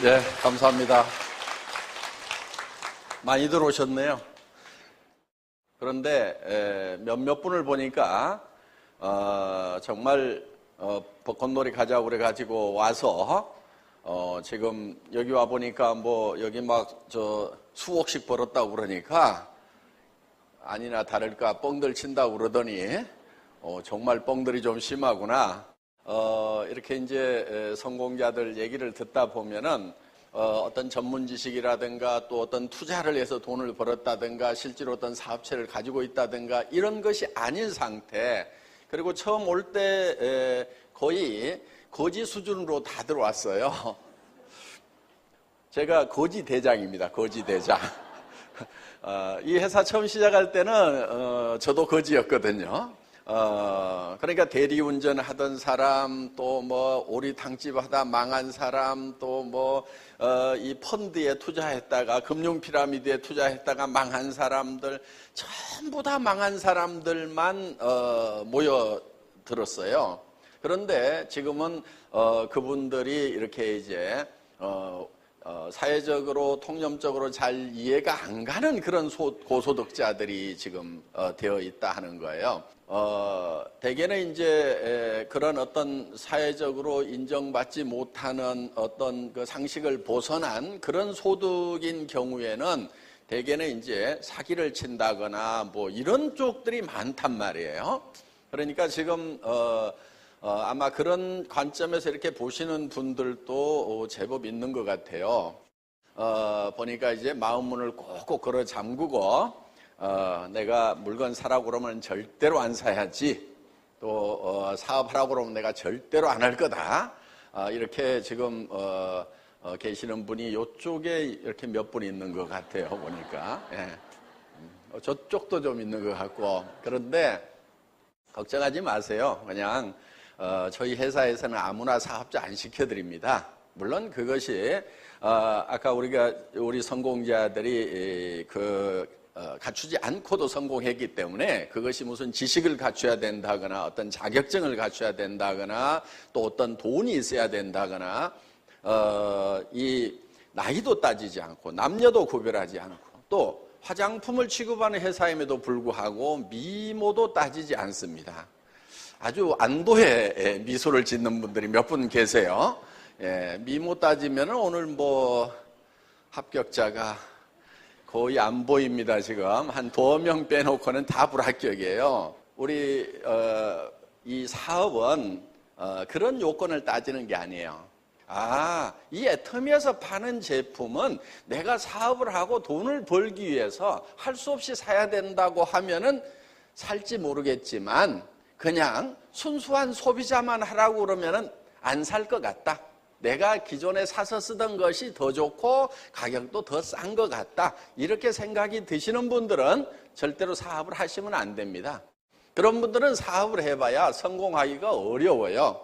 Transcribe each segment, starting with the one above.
네, 감사합니다. 많이들 오셨네요. 그런데 몇몇 분을 보니까 정말 벚꽃놀이 가자고 그래가지고 와서 지금 여기 와 보니까 뭐 여기 막 수억씩 벌었다고 그러니까 아니나 다를까 뻥들 친다고 그러더니 정말 뻥들이 좀 심하구나. 이렇게 이제 성공자들 얘기를 듣다 보면은 어떤 전문 지식이라든가 또 어떤 투자를 해서 돈을 벌었다든가 실제로 어떤 사업체를 가지고 있다든가 이런 것이 아닌 상태, 그리고 처음 올 때 거의 거지 수준으로 다 들어왔어요. 제가 거지 대장입니다. 거지 대장. 이 회사 처음 시작할 때는 저도 거지였거든요. 그러니까 대리운전 하던 사람, 또 뭐 오리탕집 하다 망한 사람, 또 뭐 이 펀드에 투자했다가 금융 피라미드에 투자했다가 망한 사람들, 전부 다 망한 사람들만 모여들었어요. 그런데 지금은 그분들이 이렇게 이제 사회적으로 통념적으로 잘 이해가 안 가는 그런 고소득자들이 지금 되어 있다 하는 거예요. 대개는 이제 그런 어떤 사회적으로 인정받지 못하는 어떤 그 상식을 벗어난 그런 소득인 경우에는 대개는 이제 사기를 친다거나 뭐 이런 쪽들이 많단 말이에요. 그러니까 지금 아마 그런 관점에서 이렇게 보시는 분들도 제법 있는 것 같아요. 보니까 이제 마음문을 꼭꼭 걸어 잠그고 내가 물건 사라고 그러면 절대로 안 사야지, 또 사업하라고 그러면 내가 절대로 안 할 거다, 이렇게 지금 계시는 분이 이쪽에 이렇게 몇 분 있는 것 같아요. 보니까 저쪽도 좀 있는 것 같고. 그런데 걱정하지 마세요. 그냥 저희 회사에서는 아무나 사업자 안 시켜드립니다. 물론 그것이 아까 우리 성공자들이 갖추지 않고도 성공했기 때문에 그것이 무슨 지식을 갖춰야 된다거나 어떤 자격증을 갖춰야 된다거나 또 어떤 돈이 있어야 된다거나 이 나이도 따지지 않고 남녀도 구별하지 않고 또 화장품을 취급하는 회사임에도 불구하고 미모도 따지지 않습니다. 아주 안도의 미소를 짓는 분들이 몇 분 계세요. 미모 따지면 오늘 뭐 합격자가 거의 안 보입니다. 지금 한 2명 빼놓고는 다 불합격이에요. 우리 이 사업은 그런 요건을 따지는 게 아니에요. 이 애터미에서 파는 제품은 내가 사업을 하고 돈을 벌기 위해서 할 수 없이 사야 된다고 하면은 살지 모르겠지만 그냥 순수한 소비자만 하라고 그러면은 안 살 것 같다. 내가 기존에 사서 쓰던 것이 더 좋고 가격도 더 싼 것 같다. 이렇게 생각이 드시는 분들은 절대로 사업을 하시면 안 됩니다. 그런 분들은 사업을 해봐야 성공하기가 어려워요.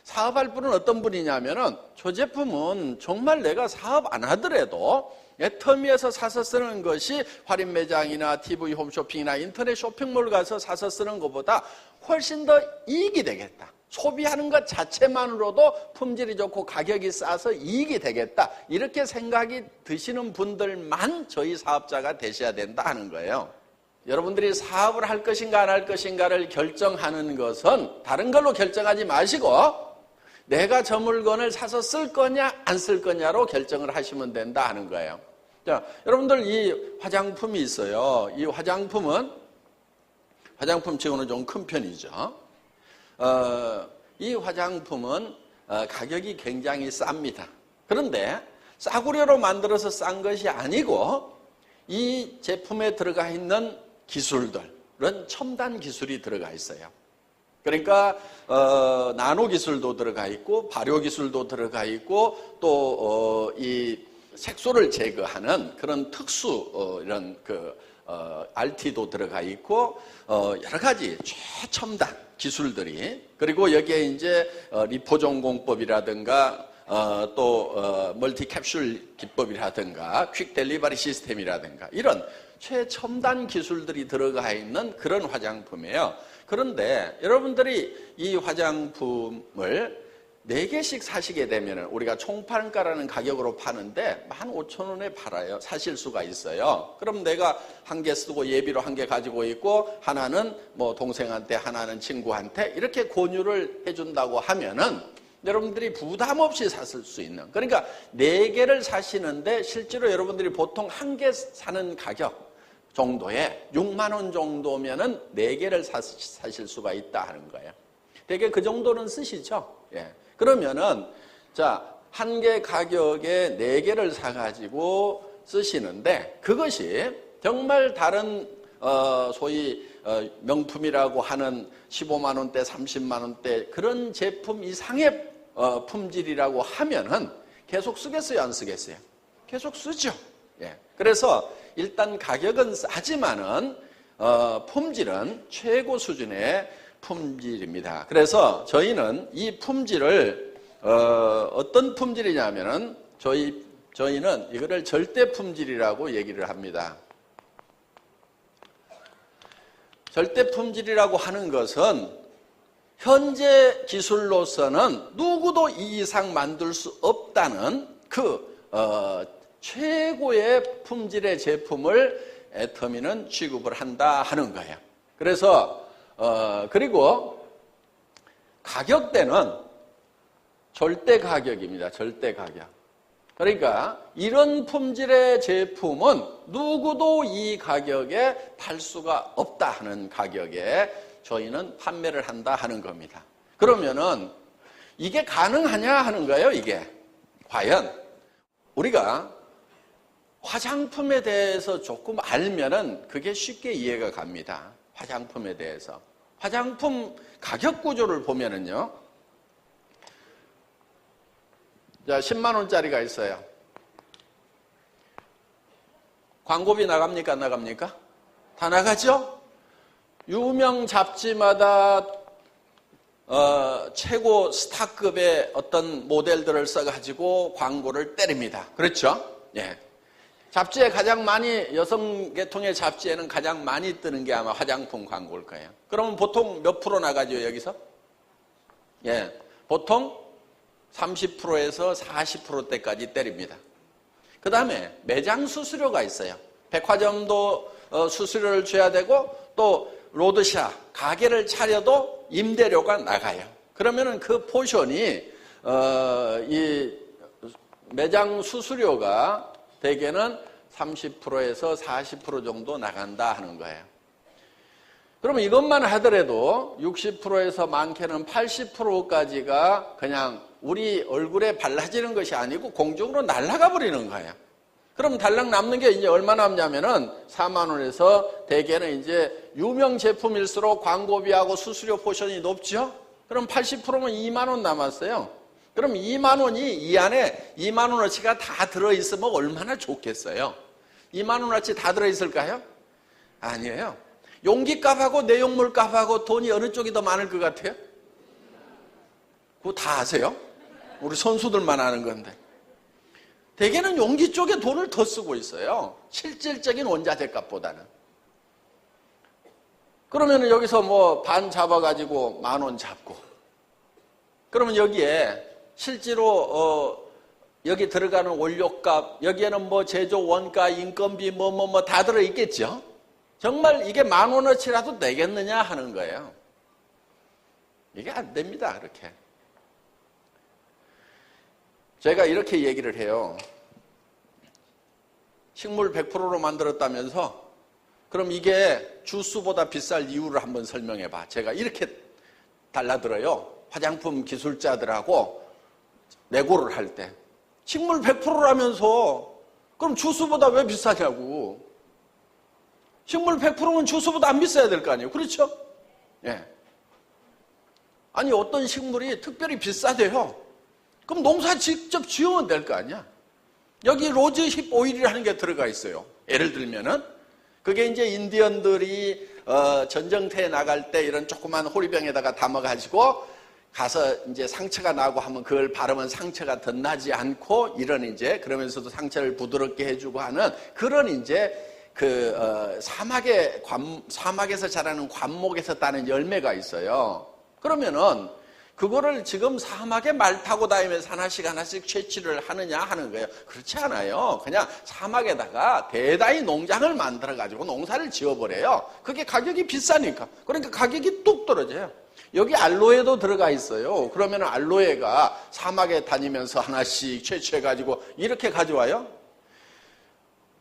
사업할 분은 어떤 분이냐면은 저 제품은 정말 내가 사업 안 하더라도 애터미에서 사서 쓰는 것이 할인 매장이나 TV 홈쇼핑이나 인터넷 쇼핑몰 가서 사서 쓰는 것보다 훨씬 더 이익이 되겠다. 소비하는 것 자체만으로도 품질이 좋고 가격이 싸서 이익이 되겠다. 이렇게 생각이 드시는 분들만 저희 사업자가 되셔야 된다 하는 거예요. 여러분들이 사업을 할 것인가 안 할 것인가를 결정하는 것은 다른 걸로 결정하지 마시고 내가 저 물건을 사서 쓸 거냐 안 쓸 거냐로 결정을 하시면 된다 하는 거예요. 자, 여러분들 이 화장품이 있어요. 이 화장품 치고는 좀 큰 편이죠. 이 화장품은 가격이 굉장히 쌉니다. 그런데 싸구려로 만들어서 싼 것이 아니고 이 제품에 들어가 있는 기술들은 첨단 기술이 들어가 있어요. 그러니까 나노 기술도 들어가 있고 발효 기술도 들어가 있고 또 이 색소를 제거하는 그런 특수 이런 RT도 들어가 있고 여러 가지 최첨단 기술들이, 그리고 여기에 이제 리포존 공법이라든가 또 멀티캡슐 기법이라든가 퀵 델리버리 시스템이라든가 이런 최첨단 기술들이 들어가 있는 그런 화장품이에요. 그런데 여러분들이 이 화장품을 4개씩 사시게 되면 우리가 총판가라는 가격으로 파는데 15,000원에 팔아요. 사실 수가 있어요. 그럼 내가 1개 쓰고 예비로 1개 가지고 있고 하나는 뭐 동생한테 하나는 친구한테 이렇게 권유를 해준다고 하면은 여러분들이 부담 없이 샀을 수 있는, 그러니까 4개를 사시는데 실제로 여러분들이 보통 1개 사는 가격 정도에 6만 원 정도면은 4개를 사실 수가 있다 하는 거예요. 되게 그 정도는 쓰시죠? 예. 그러면은, 자, 1개 가격에 4개를 사가지고 쓰시는데, 그것이 정말 다른, 소위, 명품이라고 하는 15만원대, 30만원대 그런 제품 이상의 품질이라고 하면은 계속 쓰겠어요? 안 쓰겠어요? 계속 쓰죠. 예. 그래서 일단 가격은 싸지만은, 품질은 최고 수준의 품질입니다. 그래서 저희는 이 품질을 어떤 품질이냐면은 저희는 이거를 절대 품질이라고 얘기를 합니다. 절대 품질이라고 하는 것은 현재 기술로서는 누구도 이 이상 만들 수 없다는 최고의 품질의 제품을 애터미는 취급을 한다 하는 거예요. 그래서 그리고 가격대는 절대 가격입니다. 절대 가격. 그러니까 이런 품질의 제품은 누구도 이 가격에 팔 수가 없다 하는 가격에 저희는 판매를 한다 하는 겁니다. 그러면은 이게 가능하냐 하는 거예요, 이게. 과연 우리가 화장품에 대해서 조금 알면은 그게 쉽게 이해가 갑니다. 화장품에 대해서. 화장품 가격 구조를 보면은요. 자, 10만 원짜리가 있어요. 광고비 나갑니까? 안 나갑니까? 다 나가죠? 유명 잡지마다 최고 스타급의 어떤 모델들을 써가지고 광고를 때립니다. 그렇죠? 예. 잡지에 가장 많이, 여성 계통의 잡지에는 가장 많이 뜨는 게 아마 화장품 광고일 거예요. 그러면 보통 몇 프로 나가죠, 여기서? 예. 보통 30%에서 40%대까지 때립니다. 그 다음에 매장 수수료가 있어요. 백화점도 수수료를 줘야 되고 또 로드샵, 가게를 차려도 임대료가 나가요. 그러면은 그 포션이 이 매장 수수료가 대개는 30%에서 40% 정도 나간다 하는 거예요. 그러면 이것만 하더라도 60%에서 많게는 80%까지가 그냥 우리 얼굴에 발라지는 것이 아니고 공중으로 날아가 버리는 거예요. 그럼 달랑 남는 게 이제 얼마 남냐면은 4만 원에서 대개는 이제 유명 제품일수록 광고비하고 수수료 포션이 높죠? 그럼 80%면 2만 원 남았어요. 그럼 2만 원이 이 안에 2만 원어치가 다 들어있으면 얼마나 좋겠어요? 2만 원어치 다 들어있을까요? 아니에요. 용기값하고 내용물값하고 돈이 어느 쪽이 더 많을 것 같아요? 그거 다 아세요? 우리 선수들만 아는 건데. 대개는 용기 쪽에 돈을 더 쓰고 있어요. 실질적인 원자재 값보다는. 그러면 여기서 뭐 반 잡아가지고 10,000원 잡고. 그러면 여기에 실제로 여기 들어가는 원료값, 여기에는 뭐 제조 원가, 인건비 다 들어있겠죠? 정말 이게 10,000원어치라도 내겠느냐 하는 거예요. 이게 안 됩니다, 그렇게. 제가 이렇게 얘기를 해요. 식물 100%로 만들었다면서 그럼 이게 주스보다 비쌀 이유를 한번 설명해 봐. 제가 이렇게 달라들어요. 화장품 기술자들하고 내고를 할 때. 식물 100%라면서 그럼 주스보다 왜 비싸냐고. 식물 100%면 주스보다 안 비싸야 될 거 아니에요. 그렇죠? 예. 아니 어떤 식물이 특별히 비싸대요. 그럼 농사 직접 지으면 될 거 아니야. 여기 로즈힙 오일이라는 게 들어가 있어요. 예를 들면은 그게 이제 인디언들이 전쟁터에 나갈 때 이런 조그만 호리병에다가 담아가지고 가서 이제 상처가 나고 하면 그걸 바르면 상처가 덧나지 않고 이런 이제 그러면서도 상처를 부드럽게 해주고 하는 그런 이제 사막에서 자라는 관목에서 따는 열매가 있어요. 그러면은 그거를 지금 사막에 말 타고 다니면서 하나씩 하나씩 채취를 하느냐 하는 거예요. 그렇지 않아요. 그냥 사막에다가 대다이 농장을 만들어가지고 농사를 지어버려요. 그게 가격이 비싸니까. 그러니까 가격이 뚝 떨어져요. 여기 알로에도 들어가 있어요. 그러면 알로에가 사막에 다니면서 하나씩 채취해가지고 이렇게 가져와요.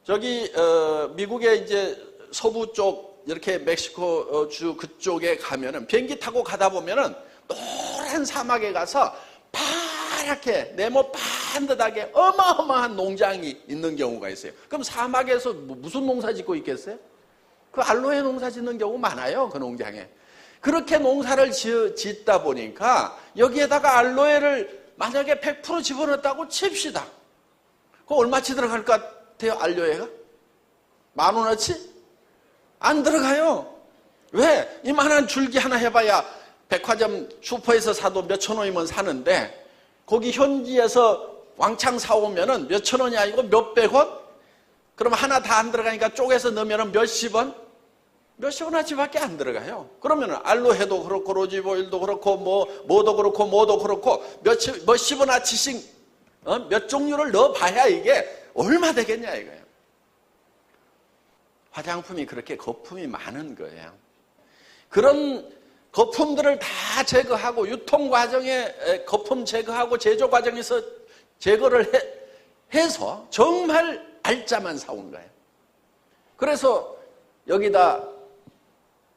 저기 미국의 이제 서부 쪽 이렇게 멕시코 주 그쪽에 가면은 비행기 타고 가다 보면은 노란 사막에 가서 파랗게 네모 반듯하게 어마어마한 농장이 있는 경우가 있어요. 그럼 사막에서 무슨 농사 짓고 있겠어요? 그 알로에 농사 짓는 경우 많아요. 그 농장에. 그렇게 농사를 짓다 보니까 여기에다가 알로에를 만약에 100% 집어넣었다고 칩시다. 그거 얼마치 들어갈 것 같아요? 알로에가? 10,000원어치? 안 들어가요. 왜? 이만한 줄기 하나 해봐야 백화점 슈퍼에서 사도 몇천 원이면 사는데 거기 현지에서 왕창 사오면은 몇천 원이 아니고 몇백 원? 그럼 하나 다 안 들어가니까 쪼개서 넣으면은 몇십 원? 몇십 원어치밖에 안 들어가요. 그러면은 알로에도 그렇고 로즈오일도 그렇고 뭐도 그렇고 뭐도 그렇고 몇십 원어치씩 몇 종류를 넣어봐야 이게 얼마 되겠냐 이거예요. 화장품이 그렇게 거품이 많은 거예요. 그런 거품들을 다 제거하고 유통 과정에 거품 제거하고 제조 과정에서 제거를 해서 정말 알짜만 사온 거예요. 그래서 여기다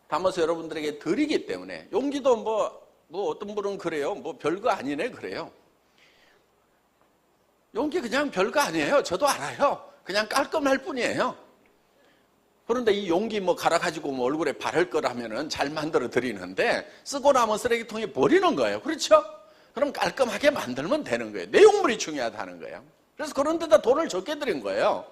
담아서 여러분들에게 드리기 때문에 용기도 뭐 어떤 분은 그래요. 뭐 별거 아니네 그래요. 용기 그냥 별거 아니에요. 저도 알아요. 그냥 깔끔할 뿐이에요. 그런데 이 용기 갈아가지고 얼굴에 바를 거라면은 잘 만들어 드리는데 쓰고 나면 쓰레기통에 버리는 거예요. 그렇죠? 그럼 깔끔하게 만들면 되는 거예요. 내용물이 중요하다는 거예요. 그래서 그런 데다 돈을 적게 드린 거예요.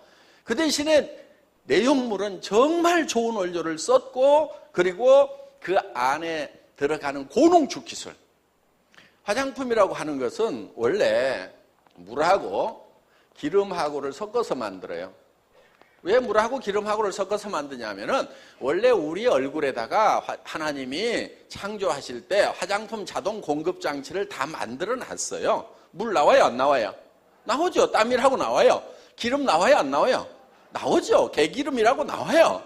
그 대신에 내용물은 정말 좋은 원료를 썼고 그리고 그 안에 들어가는 고농축 기술. 화장품이라고 하는 것은 원래 물하고 기름하고를 섞어서 만들어요. 왜 물하고 기름하고를 섞어서 만드냐면은 원래 우리 얼굴에다가 하나님이 창조하실 때 화장품 자동 공급 장치를 다 만들어 놨어요. 물 나와요, 안 나와요? 나오죠. 땀이라고 나와요. 기름 나와요, 안 나와요? 나오죠. 개기름이라고 나와요.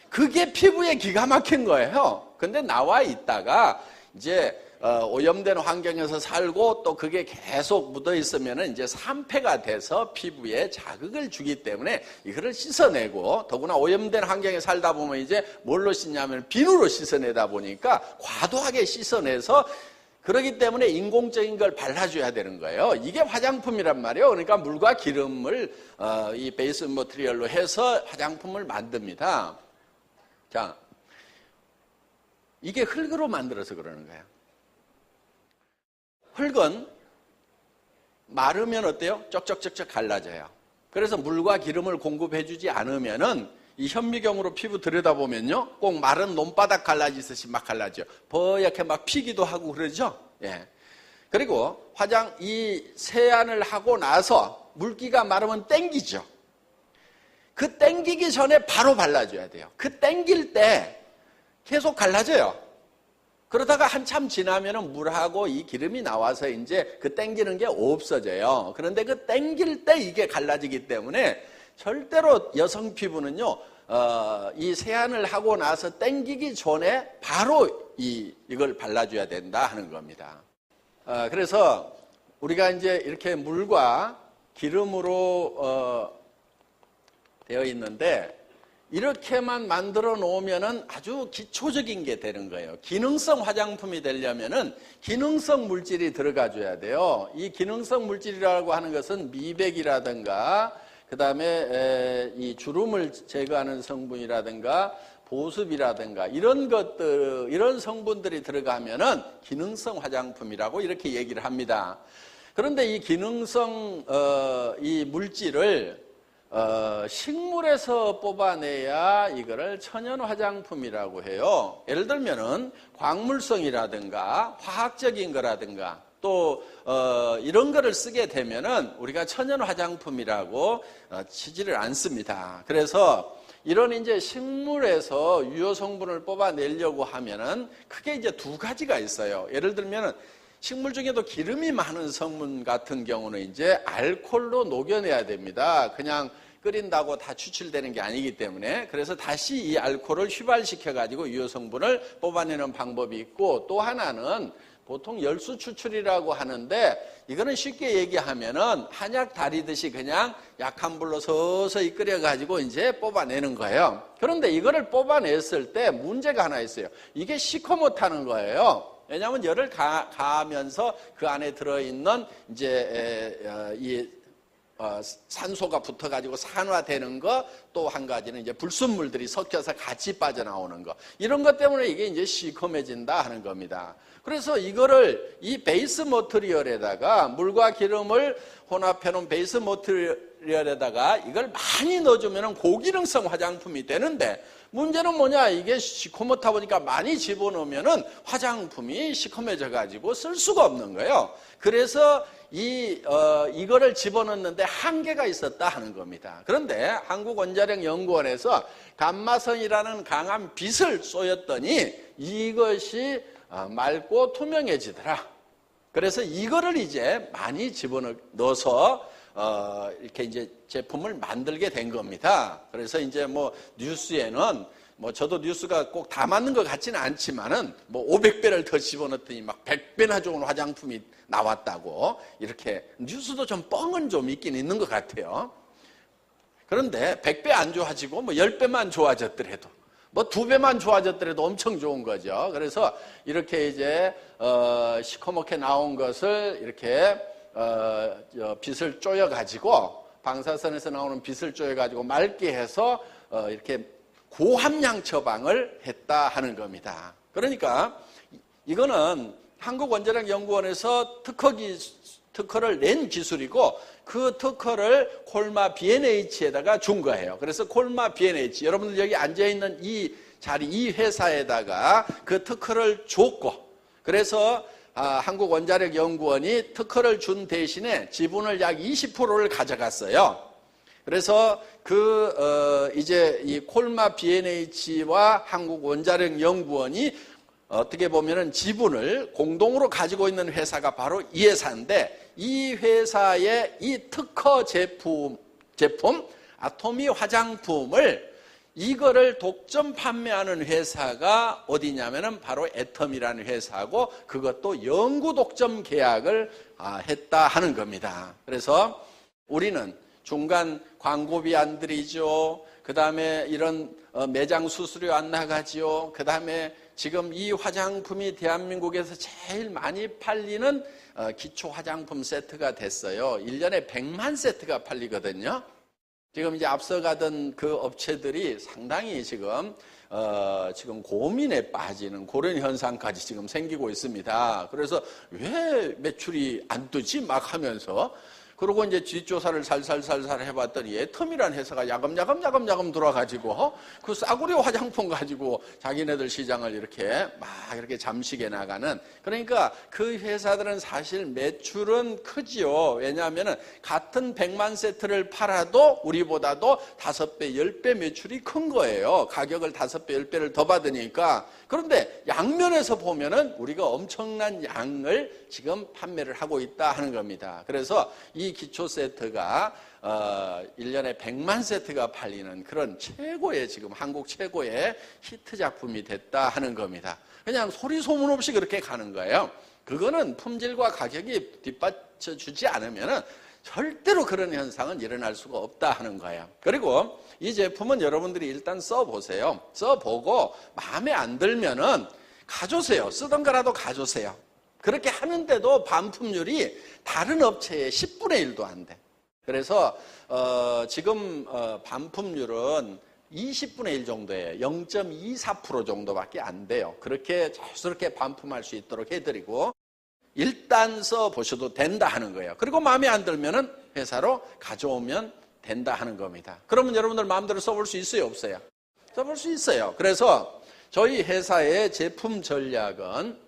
그게 피부에 기가 막힌 거예요. 근데 나와 있다가 이제 오염된 환경에서 살고 또 그게 계속 묻어 있으면 이제 산패가 돼서 피부에 자극을 주기 때문에 이거를 씻어내고 더구나 오염된 환경에 살다 보면 이제 뭘로 씻냐면 비누로 씻어내다 보니까 과도하게 씻어내서 그렇기 때문에 인공적인 걸 발라줘야 되는 거예요. 이게 화장품이란 말이에요. 그러니까 물과 기름을 이 베이스 머티리얼로 해서 화장품을 만듭니다. 자, 이게 흙으로 만들어서 그러는 거예요. 흙은 마르면 어때요? 쩍쩍쩍쩍 갈라져요. 그래서 물과 기름을 공급해주지 않으면은 이 현미경으로 피부 들여다보면요, 꼭 마른 논바닥 갈라지듯이 막 갈라져요. 버옇게 막 피기도 하고 그러죠. 예. 그리고 이 세안을 하고 나서 물기가 마르면 땡기죠. 그 땡기기 전에 바로 발라줘야 돼요. 그 땡길 때 계속 갈라져요. 그러다가 한참 지나면은 물하고 이 기름이 나와서 이제 그 땡기는 게 없어져요. 그런데 그 땡길 때 이게 갈라지기 때문에 절대로 여성 피부는요, 이 세안을 하고 나서 땡기기 전에 바로 이걸 발라줘야 된다 하는 겁니다. 그래서 우리가 이제 이렇게 물과 기름으로 되어 있는데 이렇게만 만들어 놓으면은 아주 기초적인 게 되는 거예요. 기능성 화장품이 되려면은 기능성 물질이 들어가 줘야 돼요. 이 기능성 물질이라고 하는 것은 미백이라든가 그 다음에 이 주름을 제거하는 성분이라든가 보습이라든가 이런 것들, 이런 성분들이 들어가면은 기능성 화장품이라고 이렇게 얘기를 합니다. 그런데 이 기능성 이 물질을 식물에서 뽑아내야 이거를 천연 화장품이라고 해요. 예를 들면은 광물성이라든가 화학적인 거라든가 또 이런 거를 쓰게 되면은 우리가 천연 화장품이라고 치지를 않습니다. 그래서 이런 이제 식물에서 유효 성분을 뽑아내려고 하면은 크게 이제 두 가지가 있어요. 예를 들면은 식물 중에도 기름이 많은 성분 같은 경우는 이제 알코올로 녹여내야 됩니다. 그냥 끓인다고 다 추출되는 게 아니기 때문에. 그래서 다시 이 알코올을 휘발시켜 가지고 유효 성분을 뽑아내는 방법이 있고, 또 하나는 보통 열수 추출이라고 하는데, 이거는 쉽게 얘기하면은 한약 다리듯이 그냥 약한 불로 서서히 끓여가지고 이제 뽑아내는 거예요. 그런데 이거를 뽑아냈을 때 문제가 하나 있어요. 이게 시커멓다는 거예요. 왜냐하면 열을 가하면서 그 안에 들어있는 이제 산소가 붙어가지고 산화되는 거, 또 한 가지는 이제 불순물들이 섞여서 같이 빠져나오는 거, 이런 것 때문에 이게 이제 시커매진다 하는 겁니다. 그래서 이거를 이 베이스 머티리얼에다가 물과 기름을 혼합해 놓은 베이스 머티리얼에다가 이걸 많이 넣어주면 고기능성 화장품이 되는데, 문제는 뭐냐, 이게 시커멓다 보니까 많이 집어넣으면 화장품이 시커매져 가지고 쓸 수가 없는 거예요. 그래서 이거를 집어넣는데 한계가 있었다 하는 겁니다. 그런데 한국원자력연구원에서 감마선이라는 강한 빛을 쏘였더니 이것이 맑고 투명해지더라. 그래서 이거를 이제 많이 집어넣어서 이렇게 이제 제품을 만들게 된 겁니다. 그래서 이제 뭐 뉴스에는 뭐 저도 뉴스가 꼭 다 맞는 것 같지는 않지만은 뭐 500배를 더 집어넣었더니 막 100배나 좋은 화장품이 나왔다고, 이렇게 뉴스도 좀 뻥은 좀 있긴 있는 것 같아요. 그런데 100배 안 좋아지고 뭐 10배만 좋아졌더라도, 뭐 2배만 좋아졌더라도 엄청 좋은 거죠. 그래서 이렇게 이제 시커멓게 나온 것을 이렇게 빛을 쪼여가지고, 방사선에서 나오는 빛을 쪼여가지고 맑게 해서 이렇게 고함량 처방을 했다 하는 겁니다. 그러니까 이거는 한국원자력연구원에서 특허를 낸 기술이고, 그 특허를 콜마 B&H에다가 준 거예요. 그래서 콜마 B&H, 여러분들 여기 앉아있는 이 자리, 이 회사에다가 그 특허를 줬고, 그래서 한국원자력연구원이 특허를 준 대신에 지분을 약 20%를 가져갔어요. 그래서 이제 이 콜마 B&H와 한국원자력연구원이 어떻게 보면은 지분을 공동으로 가지고 있는 회사가 바로 이 회사인데, 이 회사의 이 특허 제품 아토미 화장품을 이거를 독점 판매하는 회사가 어디냐면은 바로 애텀이라는 회사고, 그것도 영구 독점 계약을 했다 하는 겁니다. 그래서 우리는 중간 광고비 안 들이죠. 그 다음에 이런 매장 수수료 안 나가지요. 그 다음에 지금 이 화장품이 대한민국에서 제일 많이 팔리는 기초 화장품 세트가 됐어요. 1년에 100만 세트가 팔리거든요. 지금 이제 앞서가던 그 업체들이 상당히 지금 고민에 빠지는 그런 현상까지 지금 생기고 있습니다. 그래서 왜 매출이 안 뜨지? 막 하면서, 그리고 이제 뒷조사를 살살 해봤더니 애텀이라는 회사가 야금야금 들어가지고 그 싸구려 화장품 가지고 자기네들 시장을 이렇게 잠식해 나가는, 그러니까 그 회사들은 사실 매출은 크지요. 왜냐하면은 같은 100만 세트를 팔아도 우리보다도 5배, 10배 매출이 큰 거예요. 가격을 5배, 10배를 더 받으니까. 그런데 양면에서 보면은 우리가 엄청난 양을 지금 판매를 하고 있다 하는 겁니다. 그래서 이 기초 세트가 1년에 100만 세트가 팔리는 그런 최고의, 지금 한국 최고의 히트 작품이 됐다 하는 겁니다. 그냥 소리 소문 없이 그렇게 가는 거예요. 그거는 품질과 가격이 뒷받쳐주지 않으면은 절대로 그런 현상은 일어날 수가 없다 하는 거예요. 그리고 이 제품은 여러분들이 일단 써보세요. 써보고 마음에 안 들면은 가져오세요. 쓰던 거라도 가져오세요. 그렇게 하는데도 반품률이 다른 업체의 10분의 1도 안 돼. 그래서 지금 반품률은 20분의 1 정도예요. 0.24% 정도밖에 안 돼요. 그렇게 자연스럽게 반품할 수 있도록 해드리고, 일단 써보셔도 된다 하는 거예요. 그리고 마음에 안 들면은 회사로 가져오면 된다 하는 겁니다. 그러면 여러분들 마음대로 써볼 수 있어요, 없어요? 써볼 수 있어요. 그래서 저희 회사의 제품 전략은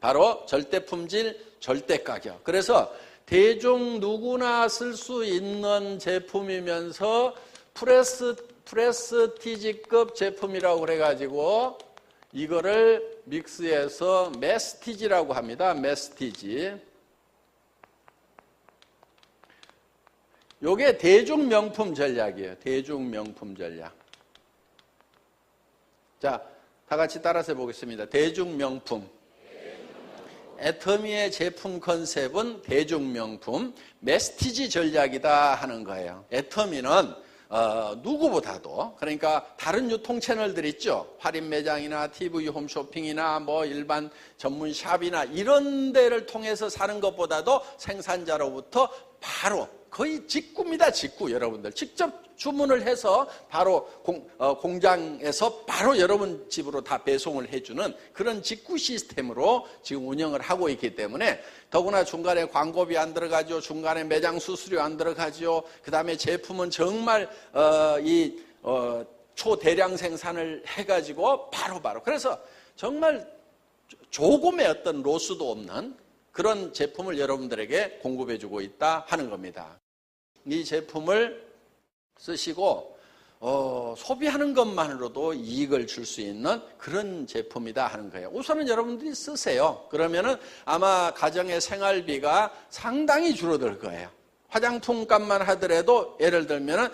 바로 절대품질, 절대가격. 그래서 대중 누구나 쓸 수 있는 제품이면서 프레스티지급 제품이라고 그래가지고 이거를 믹스에서 메스티지라고 합니다. 메스티지. 요게 대중명품 전략이에요. 대중명품 전략. 자, 다 같이 따라서 해보겠습니다. 대중명품. 애터미의 제품 컨셉은 대중명품, 메스티지 전략이다 하는 거예요. 애터미는 누구보다도, 그러니까 다른 유통 채널들 있죠. 할인 매장이나 TV 홈쇼핑이나 뭐 일반 전문 샵이나 이런 데를 통해서 사는 것보다도 생산자로부터 바로 거의 직구입니다. 직구. 여러분들 직접 주문을 해서 바로 공장에서 바로 여러분 집으로 다 배송을 해주는 그런 직구 시스템으로 지금 운영을 하고 있기 때문에 더구나 중간에 광고비 안 들어가죠. 중간에 매장 수수료 안 들어가죠. 그 다음에 제품은 정말 초대량 생산을 해가지고 바로바로. 그래서 정말 조금의 어떤 로스도 없는 그런 제품을 여러분들에게 공급해주고 있다 하는 겁니다. 이 제품을 쓰시고 소비하는 것만으로도 이익을 줄 수 있는 그런 제품이다 하는 거예요. 우선은 여러분들이 쓰세요. 그러면은 아마 가정의 생활비가 상당히 줄어들 거예요. 화장품 값만 하더라도 예를 들면은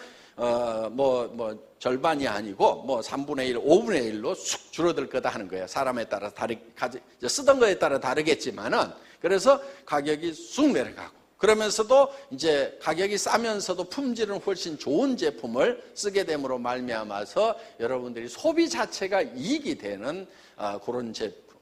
절반이 아니고 3분의 1, 5분의 1로 쑥 줄어들 거다 하는 거예요. 사람에 따라 쓰던 거에 따라 다르겠지만은 그래서 가격이 쑥 내려가고 그러면서도 이제 가격이 싸면서도 품질은 훨씬 좋은 제품을 쓰게 됨으로 말미암아서 여러분들이 소비 자체가 이익이 되는 그런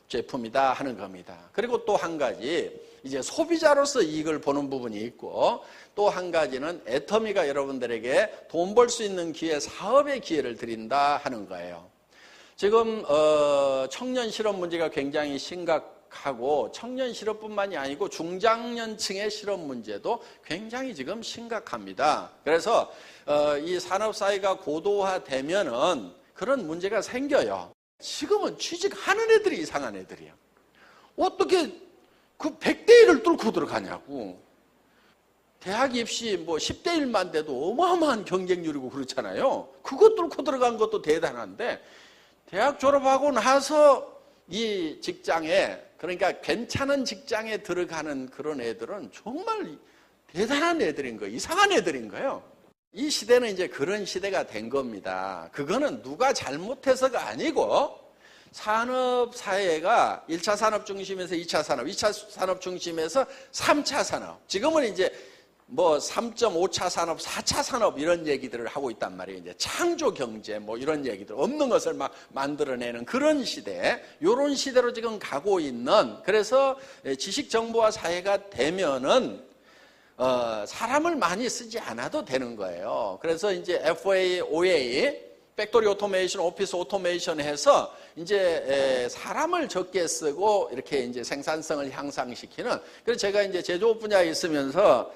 제품이다 하는 겁니다. 그리고 또 한 가지 이제 소비자로서 이익을 보는 부분이 있고 또 한 가지는 애터미가 여러분들에게 돈 벌 수 있는 기회, 사업의 기회를 드린다 하는 거예요. 지금 청년 실업 문제가 굉장히 심각하고 청년 실업뿐만이 아니고 중장년층의 실업 문제도 굉장히 지금 심각합니다. 그래서 이 산업 사회가 고도화되면은 그런 문제가 생겨요. 지금은 취직하는 애들이 이상한 애들이에요. 어떻게 그 100대 1을 뚫고 들어가냐고. 대학 입시 10대 1만 돼도 어마어마한 경쟁률이고 그렇잖아요. 그거 뚫고 들어간 것도 대단한데 대학 졸업하고 나서 이 직장에 그러니까 괜찮은 직장에 들어가는 그런 애들은 정말 대단한 애들인 거예요. 이상한 애들인 거예요. 이 시대는 이제 그런 시대가 된 겁니다. 그거는 누가 잘못해서가 아니고 산업사회가 1차 산업 중심에서 2차 산업, 2차 산업 중심에서 3차 산업. 지금은 이제 3.5차 산업, 4차 산업 이런 얘기들을 하고 있단 말이에요. 이제 창조 경제 이런 얘기들, 없는 것을 막 만들어내는 그런 시대, 이런 시대로 지금 가고 있는, 그래서 지식 정보화 사회가 되면은 사람을 많이 쓰지 않아도 되는 거예요. 그래서 이제 FA, OA, 팩토리 오토메이션, 오피스 오토메이션 해서 이제 사람을 적게 쓰고 이렇게 이제 생산성을 향상시키는. 그래서 제가 이제 제조업 분야에 있으면서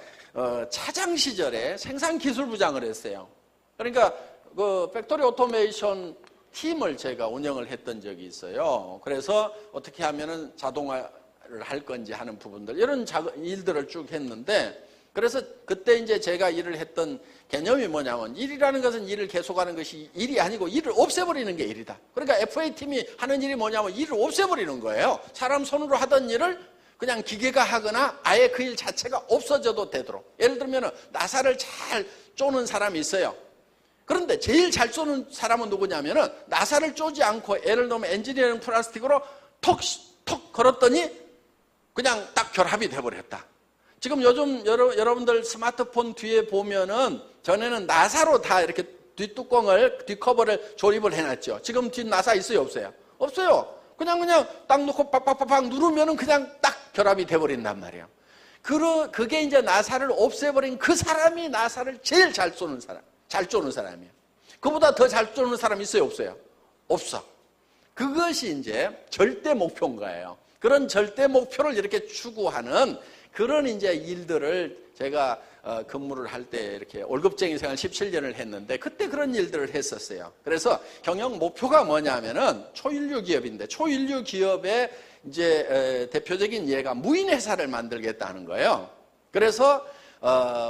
차장 시절에 생산기술부장을 했어요. 그러니까 그 팩토리 오토메이션 팀을 제가 운영을 했던 적이 있어요. 그래서 어떻게 하면은 자동화를 할 건지 하는 부분들, 이런 일들을 쭉 했는데, 그래서 그때 이제 제가 일을 했던 개념이 뭐냐면, 일이라는 것은 일을 계속하는 것이 일이 아니고 일을 없애버리는 게 일이다. 그러니까 FA팀이 하는 일이 뭐냐면 일을 없애버리는 거예요. 사람 손으로 하던 일을 그냥 기계가 하거나 아예 그 일 자체가 없어져도 되도록. 예를 들면 나사를 잘 쪼는 사람이 있어요. 그런데 제일 잘 쪼는 사람은 누구냐면은 나사를 쪼지 않고 예를 들면 엔지니어링 플라스틱으로 톡 걸었더니 그냥 딱 결합이 돼버렸다. 지금 요즘 여러분들 스마트폰 뒤에 보면은 전에는 나사로 다 이렇게 뒷커버를 조립을 해놨죠. 지금 뒷 나사 있어요, 없어요? 없어요. 그냥 딱 놓고 팍팍팍팍 누르면은 그냥 딱 결합이 돼버린단 말이에요. 그게 이제 나사를 없애버린 그 사람이 나사를 제일 잘 쏘는 사람, 잘 쪼는 사람이에요. 그보다 더 잘 쪼는 사람 있어요, 없어요? 없어. 그것이 이제 절대 목표인 거예요. 그런 절대 목표를 이렇게 추구하는 그런 이제 일들을 제가 근무를 할 때 이렇게 월급쟁이 생활 17년을 했는데 그때 그런 일들을 했었어요. 그래서 경영 목표가 뭐냐면은 초인류 기업인데 초인류 기업의 이제 대표적인 예가 무인 회사를 만들겠다는 거예요. 그래서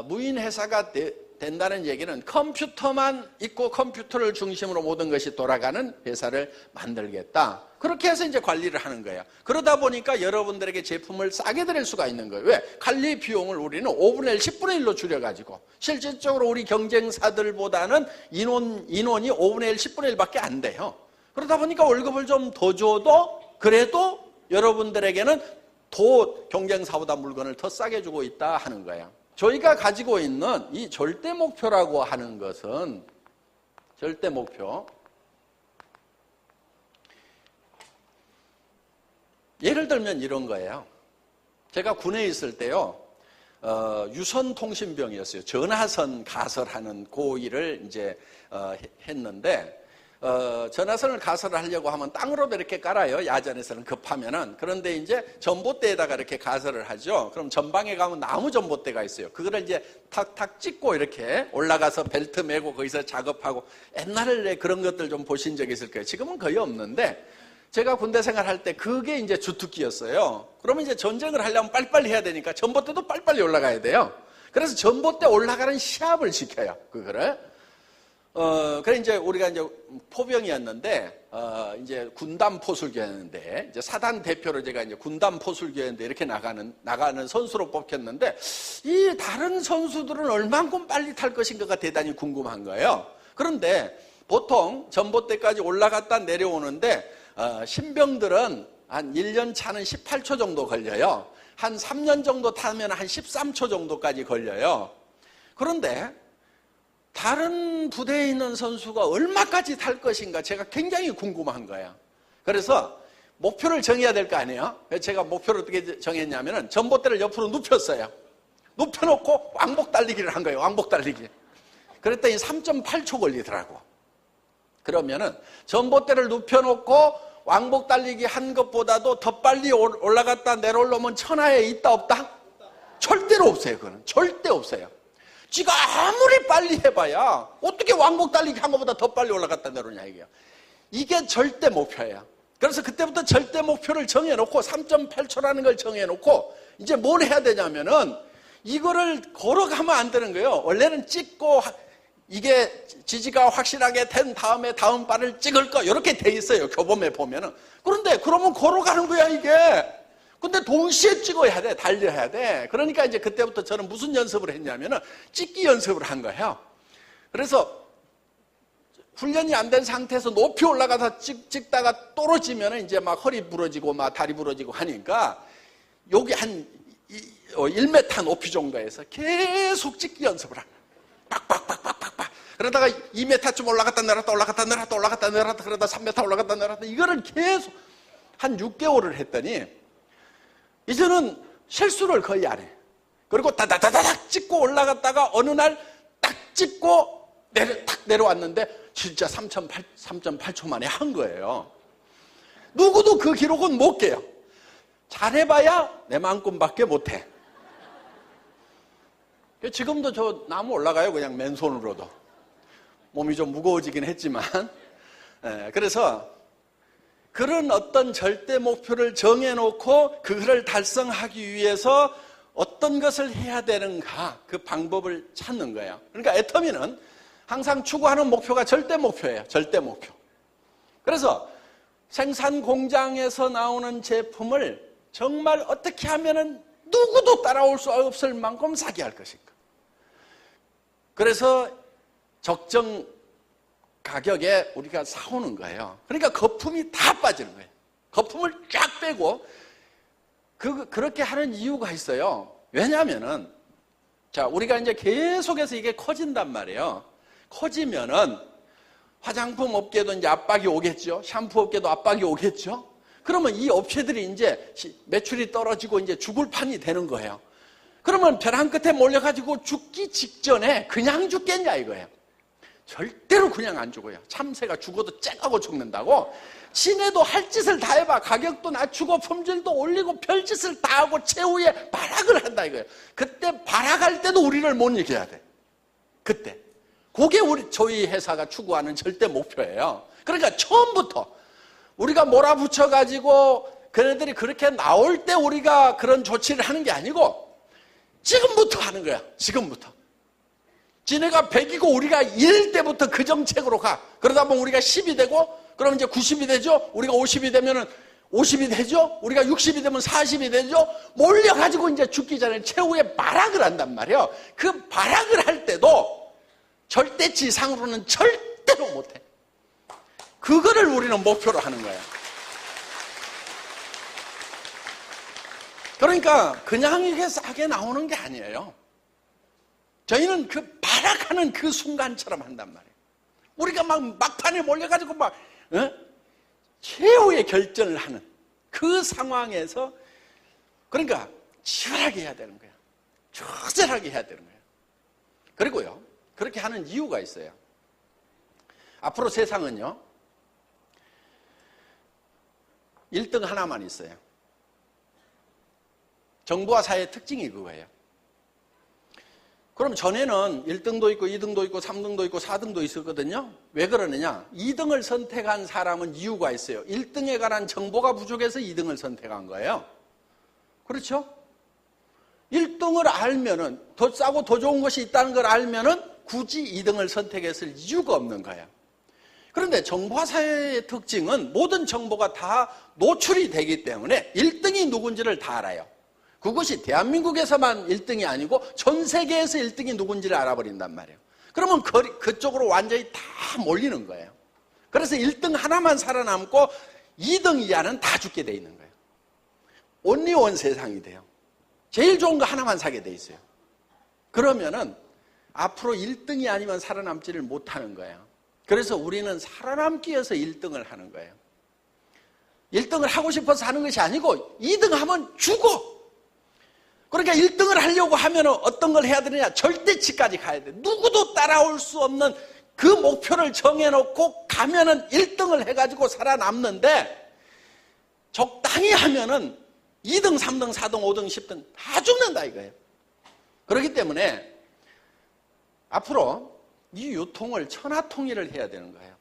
무인 회사가 된다는 얘기는 컴퓨터만 있고 컴퓨터를 중심으로 모든 것이 돌아가는 회사를 만들겠다. 그렇게 해서 이제 관리를 하는 거예요. 그러다 보니까 여러분들에게 제품을 싸게 드릴 수가 있는 거예요. 왜? 관리 비용을 우리는 5분의 1, 10분의 1로 줄여가지고 실질적으로 우리 경쟁사들보다는 인원이 5분의 1, 10분의 1밖에 안 돼요. 그러다 보니까 월급을 좀 더 줘도 그래도 여러분들에게는 더 경쟁사보다 물건을 더 싸게 주고 있다 하는 거예요. 저희가 가지고 있는 이 절대 목표라고 하는 것은 절대 목표. 예를 들면 이런 거예요. 제가 군에 있을 때요, 유선통신병이었어요. 전화선 가설하는 그 일을 이제 했는데, 전화선을 가설을 하려고 하면 땅으로도 이렇게 깔아요. 야전에서는 급하면은. 그런데 이제 전봇대에다가 이렇게 가설을 하죠. 그럼 전방에 가면 나무 전봇대가 있어요. 그거를 이제 탁탁 찍고 이렇게 올라가서 벨트 메고 거기서 작업하고, 옛날에 그런 것들 좀 보신 적 있을 거예요. 지금은 거의 없는데, 제가 군대 생활할 때 그게 이제 주특기였어요. 그러면 이제 전쟁을 하려면 빨리빨리 해야 되니까 전봇대도 빨리빨리 올라가야 돼요. 그래서 전봇대 올라가는 시합을 시켜요. 그거를. 그래 이제 우리가 이제 포병이었는데, 이제 군단 포술교였는데, 이제 사단 대표로 제가 이제 군단 포술교였는데 이렇게 나가는 선수로 뽑혔는데, 이 다른 선수들은 얼만큼 빨리 탈 것인가가 대단히 궁금한 거예요. 그런데 보통 전봇대까지 올라갔다 내려오는데, 신병들은 한 1년 차는 18초 정도 걸려요. 한 3년 정도 타면 한 13초 정도까지 걸려요. 그런데 다른 부대에 있는 선수가 얼마까지 탈 것인가 제가 굉장히 궁금한 거예요. 그래서 목표를 정해야 될 거 아니에요. 제가 목표를 어떻게 정했냐면은 전봇대를 옆으로 눕혔어요. 눕혀놓고 왕복 달리기를 한 거예요. 왕복 달리기. 그랬더니 3.8초 걸리더라고. 그러면은 전봇대를 눕혀놓고 왕복 달리기 한 것보다도 더 빨리 올라갔다 내려오려면 천하에 있다 없다? 절대로 없어요. 그거는 절대 없어요. 지가 아무리 빨리 해봐야 어떻게 왕복 달리기 한 것보다 더 빨리 올라갔다 내려오냐 이게요. 이게 절대 목표예요. 그래서 그때부터 절대 목표를 정해놓고 3.8초라는 걸 정해놓고 이제 뭘 해야 되냐면은 이거를 걸어가면 안 되는 거예요. 원래는 찍고 이게 지지가 확실하게 된 다음에 다음 발을 찍을 거 이렇게 돼 있어요. 교범에 보면은. 그런데 그러면 걸어가는 거야 이게. 근데 동시에 찍어야 돼. 달려야 돼. 그러니까 이제 그때부터 저는 무슨 연습을 했냐면은 찍기 연습을 한 거예요. 그래서 훈련이 안 된 상태에서 높이 올라가서 찍다가 떨어지면은 이제 막 허리 부러지고 막 다리 부러지고 하니까 여기 한 1m 높이 정도에서 계속 찍기 연습을 하는 거예요. 빡빡빡빡빡빡. 그러다가 2m쯤 올라갔다 내려갔다 올라갔다 내려갔다 올라갔다 내려갔다 그러다 3m 올라갔다 내려갔다 이거를 계속 한 6개월을 했더니 이제는 실수를 거의 안 해. 그리고 다다다닥 찍고 올라갔다가 어느 날 딱 찍고 딱 내려왔는데 진짜 3.8초 만에 한 거예요. 누구도 그 기록은 못 깨요. 잘해봐야 내 만큼밖에 못해. 지금도 저 나무 올라가요. 그냥 맨손으로도. 몸이 좀 무거워지긴 했지만. 그래서 그런 어떤 절대 목표를 정해놓고 그거를 달성하기 위해서 어떤 것을 해야 되는가 그 방법을 찾는 거예요. 그러니까 애터미는 항상 추구하는 목표가 절대 목표예요. 절대 목표. 그래서 생산 공장에서 나오는 제품을 정말 어떻게 하면은 누구도 따라올 수 없을 만큼 싸게 할 것인가. 그래서 적정 가격에 우리가 사오는 거예요. 그러니까 거품이 다 빠지는 거예요. 거품을 쫙 빼고 그렇게 하는 이유가 있어요. 왜냐하면은 자 우리가 이제 계속해서 이게 커진단 말이에요. 커지면은 화장품 업계도 이제 압박이 오겠죠. 샴푸 업계도 압박이 오겠죠. 그러면 이 업체들이 이제 매출이 떨어지고 이제 죽을 판이 되는 거예요. 그러면 벼랑 끝에 몰려가지고 죽기 직전에 그냥 죽겠냐 이거예요. 절대로 그냥 안 죽어요. 참새가 죽어도 쨍하고 죽는다고. 시내도 할 짓을 다 해봐. 가격도 낮추고 품질도 올리고 별짓을 다 하고 최후에 발악을 한다 이거예요. 그때 발악할 때도 우리를 못 이겨야 돼. 그때. 그게 저희 회사가 추구하는 절대 목표예요. 그러니까 처음부터 우리가 몰아붙여가지고 그네들이 그렇게 나올 때 우리가 그런 조치를 하는 게 아니고 지금부터 하는 거야. 지금부터. 지네가 100이고 우리가 1 때부터 그 정책으로 가. 그러다 보면 우리가 10이 되고, 그럼 이제 90이 되죠? 우리가 50이 되면은 50이 되죠? 우리가 60이 되면 40이 되죠? 몰려가지고 이제 죽기 전에 최후의 발악을 한단 말이에요. 그 발악을 할 때도 절대 지상으로는 절대로 못해. 그거를 우리는 목표로 하는 거예요. 그러니까 그냥 이게 싸게 나오는 게 아니에요. 저희는 그 발악하는 그 순간처럼 한단 말이에요. 우리가 막 막판에 몰려가지고 막 최후의 결전을 하는 그 상황에서, 그러니까 치열하게 해야 되는 거예요. 처절하게 해야 되는 거예요. 그리고요, 그렇게 하는 이유가 있어요. 앞으로 세상은요, 1등 하나만 있어요. 정부와 사회의 특징이 그거예요. 그럼 전에는 1등도 있고 2등도 있고 3등도 있고 4등도 있었거든요. 왜 그러느냐? 2등을 선택한 사람은 이유가 있어요. 1등에 관한 정보가 부족해서 2등을 선택한 거예요. 그렇죠? 1등을 알면은, 더 싸고 더 좋은 것이 있다는 걸 알면은 굳이 2등을 선택했을 이유가 없는 거예요. 그런데 정보화 사회의 특징은 모든 정보가 다 노출이 되기 때문에 1등이 누군지를 다 알아요. 그것이 대한민국에서만 1등이 아니고 전 세계에서 1등이 누군지를 알아버린단 말이에요. 그러면 그쪽으로 완전히 다 몰리는 거예요. 그래서 1등 하나만 살아남고 2등 이하는 다 죽게 돼 있는 거예요. 온리원 세상이 돼요. 제일 좋은 거 하나만 사게 돼 있어요. 그러면은 앞으로 1등이 아니면 살아남지를 못하는 거예요. 그래서 우리는 살아남기 위해서 1등을 하는 거예요. 1등을 하고 싶어서 하는 것이 아니고 2등 하면 죽어. 그러니까 1등을 하려고 하면 어떤 걸 해야 되느냐? 절대치까지 가야 돼. 누구도 따라올 수 없는 그 목표를 정해놓고 가면은 1등을 해가지고 살아남는데, 적당히 하면은 2등, 3등, 4등, 5등, 10등 다 죽는다 이거예요. 그렇기 때문에 앞으로 이 유통을 천하통일을 해야 되는 거예요.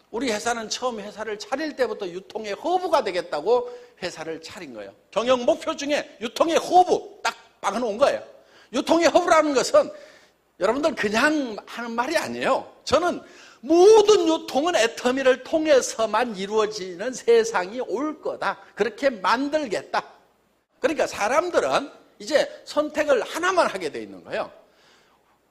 우리 회사는 처음 회사를 차릴 때부터 유통의 허브가 되겠다고 회사를 차린 거예요. 경영 목표 중에 유통의 허브 딱 박아놓은 거예요. 유통의 허브라는 것은 여러분들 그냥 하는 말이 아니에요. 저는 모든 유통은 애터미를 통해서만 이루어지는 세상이 올 거다. 그렇게 만들겠다. 그러니까 사람들은 이제 선택을 하나만 하게 돼 있는 거예요.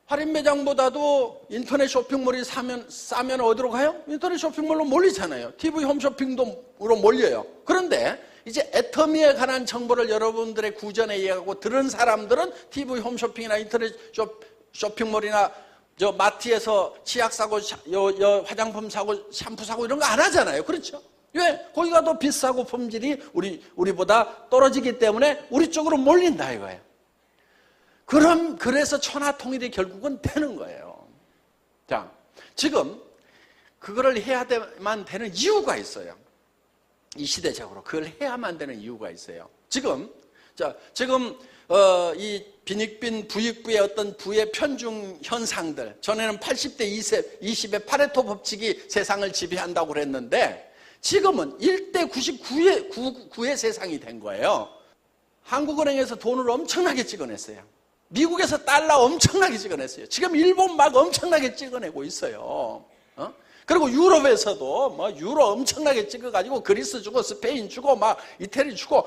할인 매장보다도 인터넷 쇼핑몰이 싸면 어디로 가요? 인터넷 쇼핑몰로 몰리잖아요. TV 홈쇼핑으로 몰려요. 그런데 이제 애터미에 관한 정보를 여러분들의 구전에 이해하고 들은 사람들은 TV 홈쇼핑이나 인터넷 쇼핑몰이나 저 마트에서 치약 사고 화장품 사고 샴푸 사고 이런 거 안 하잖아요. 그렇죠? 왜? 거기가 더 비싸고 품질이 우리보다 떨어지기 때문에 우리 쪽으로 몰린다 이거예요. 그래서 천하통일이 결국은 되는 거예요. 자, 지금 그거를 해야만 되는 이유가 있어요. 이 시대적으로 그걸 해야만 되는 이유가 있어요. 지금 이 빈익빈 부익부의 어떤 부의 편중 현상들, 전에는 80대 20의 파레토 법칙이 세상을 지배한다고 그랬는데 지금은 1대 99의 세상이 된 거예요. 한국은행에서 돈을 엄청나게 찍어냈어요. 미국에서 달러 엄청나게 찍어냈어요. 지금 일본 막 엄청나게 찍어내고 있어요. 그리고 유럽에서도 뭐 유로 엄청나게 찍어가지고 그리스 주고 스페인 주고 막 이태리 주고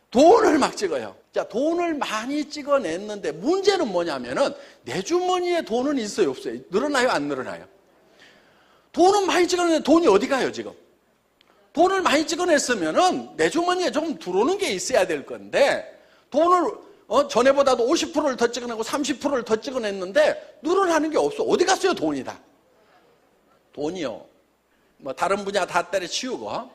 돈을 막 찍어요. 자, 돈을 많이 찍어냈는데 문제는 뭐냐면은 내 주머니에 돈은 있어요, 없어요? 늘어나요, 안 늘어나요? 돈은 많이 찍어냈는데 돈이 어디 가요, 지금? 돈을 많이 찍어냈으면은 내 주머니에 좀 들어오는 게 있어야 될 건데 돈을 전에보다도 50%를 더 찍어내고 30%를 더 찍어냈는데 늘어나는 게 없어. 어디 갔어요, 돈이 다? 돈이요. 뭐 다른 분야 다 때려치우고.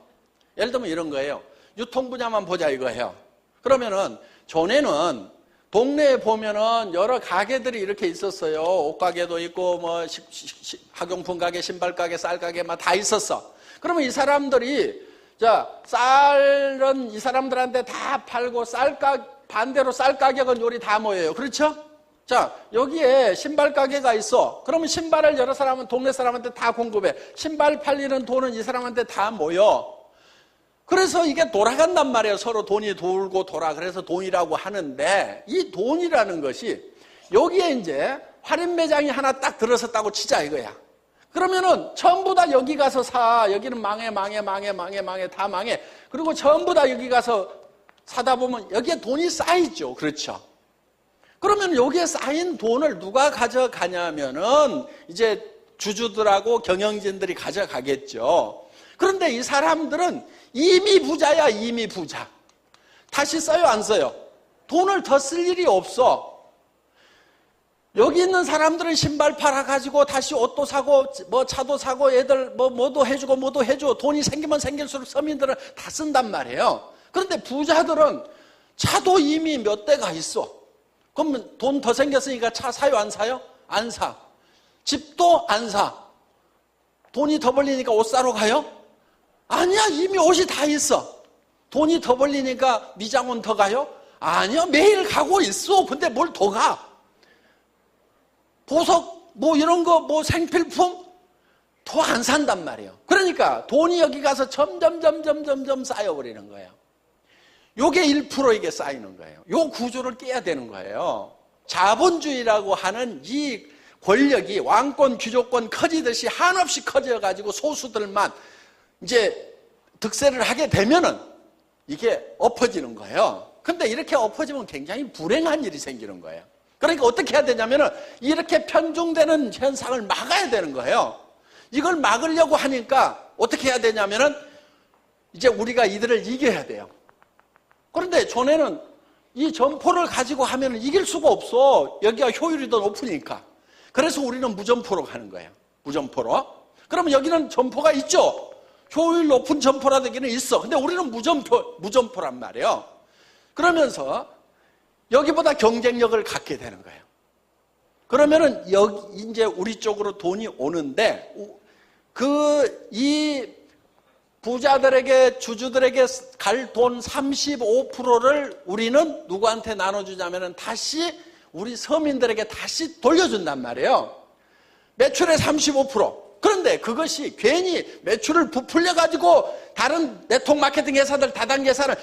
예를 들면 이런 거예요. 유통 분야만 보자 이거예요. 그러면은 전에는 동네에 보면은 여러 가게들이 이렇게 있었어요. 옷가게도 있고 뭐 학용품 가게, 신발 가게, 쌀 가게 막 다 있었어. 그러면 이 사람들이 쌀은 이 사람들한테 다 팔고 반대로 쌀 가격은 요리 다 모여요. 그렇죠? 자, 여기에 신발 가게가 있어. 그러면 신발을 여러 사람은 동네 사람한테 다 공급해. 신발 팔리는 돈은 이 사람한테 다 모여. 그래서 이게 돌아간단 말이에요. 서로 돈이 돌고 돌아. 그래서 돈이라고 하는데 이 돈이라는 것이 여기에 이제 할인 매장이 하나 딱 들어섰다고 치자 이거야. 그러면은 전부 다 여기 가서 사. 여기는 망해 다 망해. 그리고 전부 다 여기 가서 사다 보면 여기에 돈이 쌓이죠. 그렇죠? 그러면 여기에 쌓인 돈을 누가 가져가냐면은 이제 주주들하고 경영진들이 가져가겠죠. 그런데 이 사람들은 이미 부자야, 이미 부자. 다시 써요, 안 써요? 돈을 더 쓸 일이 없어. 여기 있는 사람들은 신발 팔아가지고 다시 옷도 사고, 뭐 차도 사고, 애들 뭐도 해주고 뭐도 해줘. 돈이 생기면 생길수록 서민들은 다 쓴단 말이에요. 그런데 부자들은 차도 이미 몇 대가 있어. 그러면 돈 더 생겼으니까 차 사요, 안 사요? 안 사. 집도 안 사. 돈이 더 벌리니까 옷 사러 가요? 아니야, 이미 옷이 다 있어. 돈이 더 벌리니까 미장원 더 가요? 아니야, 매일 가고 있어. 근데 뭘 더 가? 보석, 뭐 이런 거, 뭐 생필품? 더 안 산단 말이에요. 그러니까 돈이 여기 가서 점점 쌓여버리는 거예요. 요게 1% 이게 쌓이는 거예요. 요 구조를 깨야 되는 거예요. 자본주의라고 하는 이 권력이 왕권, 귀족권 커지듯이 한없이 커져가지고 소수들만 이제 득세를 하게 되면은 이게 엎어지는 거예요. 근데 이렇게 엎어지면 굉장히 불행한 일이 생기는 거예요. 그러니까 어떻게 해야 되냐면은 이렇게 편중되는 현상을 막아야 되는 거예요. 이걸 막으려고 하니까 어떻게 해야 되냐면은 이제 우리가 이들을 이겨야 돼요. 그런데 전에는 이 점포를 가지고 하면은 이길 수가 없어. 여기가 효율이 더 높으니까. 그래서 우리는 무점포로 가는 거예요. 무점포로. 그러면 여기는 점포가 있죠. 효율 높은 점포라되기는 있어. 근데 우리는 무점포란 말이에요. 그러면서 여기보다 경쟁력을 갖게 되는 거예요. 그러면은 여기 이제 우리 쪽으로 돈이 오는데 이 부자들에게 주주들에게 갈 돈 35%를 우리는 누구한테 나눠주자면은 다시 우리 서민들에게 다시 돌려준단 말이에요. 매출의 35%. 그런데 그것이 괜히 매출을 부풀려 가지고 다른 네트워크 마케팅 회사들 다단계 회사는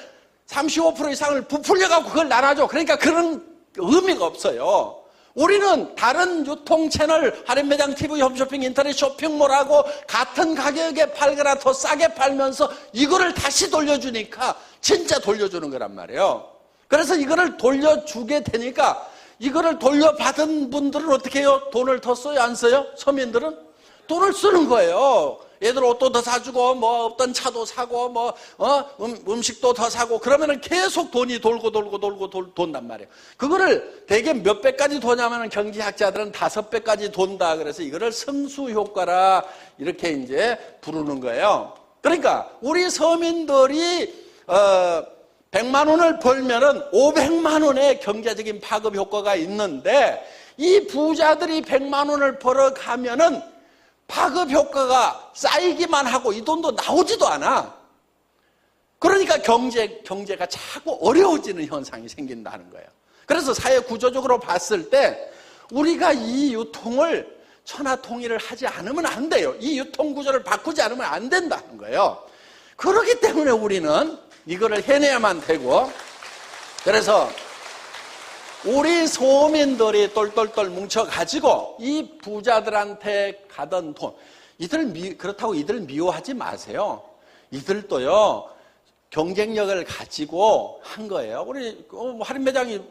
35% 이상을 부풀려가고 그걸 나눠줘. 그러니까 그런 의미가 없어요. 우리는 다른 유통 채널, 할인 매장, TV, 홈쇼핑, 인터넷 쇼핑몰하고 같은 가격에 팔거나 더 싸게 팔면서 이거를 다시 돌려주니까 진짜 돌려주는 거란 말이에요. 그래서 이거를 돌려주게 되니까 이거를 돌려받은 분들은 어떻게 해요? 돈을 더 써요? 안 써요? 서민들은? 돈을 쓰는 거예요. 얘들 옷도 더 사주고 뭐 어떤 차도 사고 음식도 더 사고 그러면은 계속 돈이 돌고 돈단 말이에요. 그거를 대개 몇 배까지 도냐면은 경제학자들은 5배까지 돈다. 그래서 이거를 승수 효과라 이렇게 이제 부르는 거예요. 그러니까 우리 서민들이 100만 원을 벌면은 500만 원의 경제적인 파급 효과가 있는데 이 부자들이 100만 원을 벌어가면은 파급 효과가 쌓이기만 하고 이 돈도 나오지도 않아. 그러니까 경제가 자꾸 어려워지는 현상이 생긴다는 거예요. 그래서 사회 구조적으로 봤을 때 우리가 이 유통을 천하통일을 하지 않으면 안 돼요. 이 유통 구조를 바꾸지 않으면 안 된다는 거예요. 그렇기 때문에 우리는 이거를 해내야만 되고, 그래서 우리 소민들이 똘똘똘 뭉쳐가지고 이 부자들한테 가던 돈, 그렇다고 이들을 미워하지 마세요. 이들도요, 경쟁력을 가지고 한 거예요. 우리 할인 매장이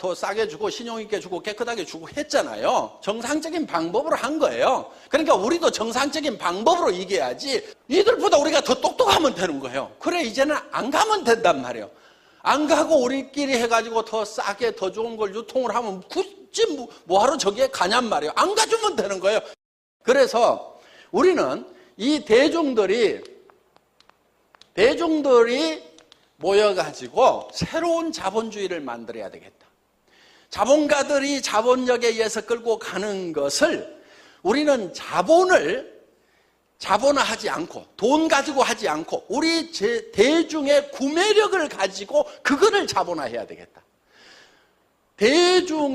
더 싸게 주고 신용있게 주고 깨끗하게 주고 했잖아요. 정상적인 방법으로 한 거예요. 그러니까 우리도 정상적인 방법으로 이겨야지 이들보다 우리가 더 똑똑하면 되는 거예요. 그래, 이제는 안 가면 된단 말이에요. 안 가고 우리끼리 해가지고 더 싸게 더 좋은 걸 유통을 하면 굳이 뭐하러 저기에 가냔 말이에요. 안 가주면 되는 거예요. 그래서 우리는 이 대중들이 모여가지고 새로운 자본주의를 만들어야 되겠다. 자본가들이 자본력에 의해서 끌고 가는 것을 우리는 자본화하지 않고 돈 가지고 하지 않고 우리 대중의 구매력을 가지고 그거를 자본화해야 되겠다. 대중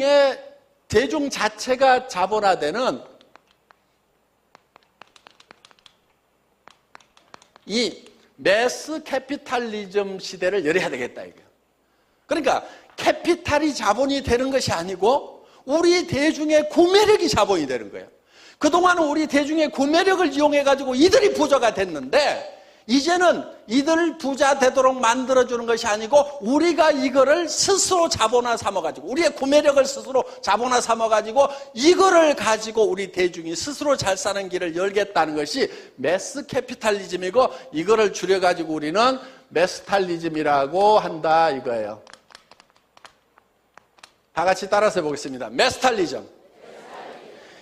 자체가 자본화되는 이 매스 캐피탈리즘 시대를 열어야 되겠다 이거예요. 그러니까 캐피탈이 자본이 되는 것이 아니고 우리 대중의 구매력이 자본이 되는 거예요. 그동안은 우리 대중의 구매력을 이용해가지고 이들이 부자가 됐는데 이제는 이들 부자 되도록 만들어주는 것이 아니고 우리가 이거를 스스로 자본화 삼아가지고 우리의 구매력을 스스로 자본화 삼아가지고 이거를 가지고 우리 대중이 스스로 잘 사는 길을 열겠다는 것이 매스 캐피탈리즘이고 이거를 줄여가지고 우리는 매스탈리즘이라고 한다 이거예요. 다 같이 따라서 해보겠습니다. 매스탈리즘.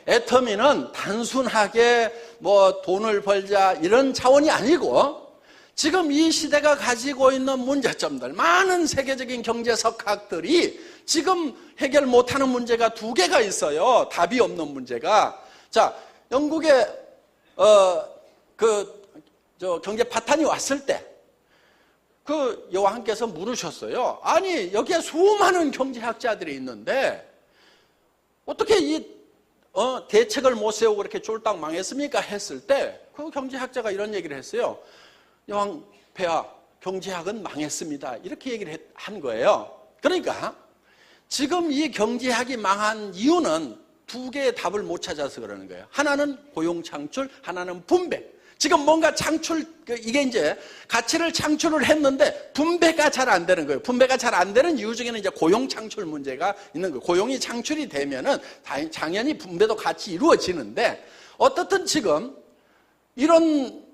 애터미는 단순하게 뭐 돈을 벌자 이런 차원이 아니고 지금 이 시대가 가지고 있는 문제점들, 많은 세계적인 경제 석학들이 지금 해결 못하는 문제가 두 개가 있어요. 답이 없는 문제가. 자, 영국에 경제 파탄이 왔을 때 그 여왕께서 물으셨어요. 아니 여기에 수많은 경제학자들이 있는데 어떻게 이 대책을 못 세우고 이렇게 쫄딱 망했습니까? 했을 때 그 경제학자가 이런 얘기를 했어요. 여왕 폐하, 경제학은 망했습니다. 이렇게 얘기를 한 거예요. 그러니까 지금 이 경제학이 망한 이유는 두 개의 답을 못 찾아서 그러는 거예요. 하나는 고용 창출, 하나는 분배. 지금 뭔가 이게 이제 가치를 창출을 했는데 분배가 잘 안 되는 거예요. 분배가 잘 안 되는 이유 중에는 이제 고용 창출 문제가 있는 거예요. 고용이 창출이 되면은 당연히 분배도 같이 이루어지는데 어떻든 지금 이런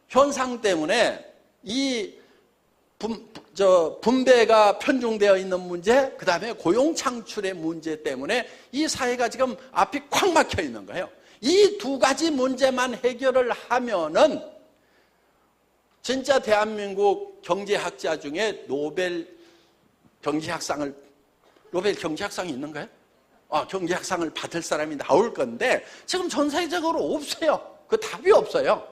현상 때문에 이 분배가 편중되어 있는 문제, 그 다음에 고용 창출의 문제 때문에 이 사회가 지금 앞이 콱 막혀 있는 거예요. 이 두 가지 문제만 해결을 하면은 진짜 대한민국 경제학자 중에 노벨 경제학상이 있는 거예요? 경제학상을 받을 사람이 나올 건데 지금 전 세계적으로 없어요. 그 답이 없어요.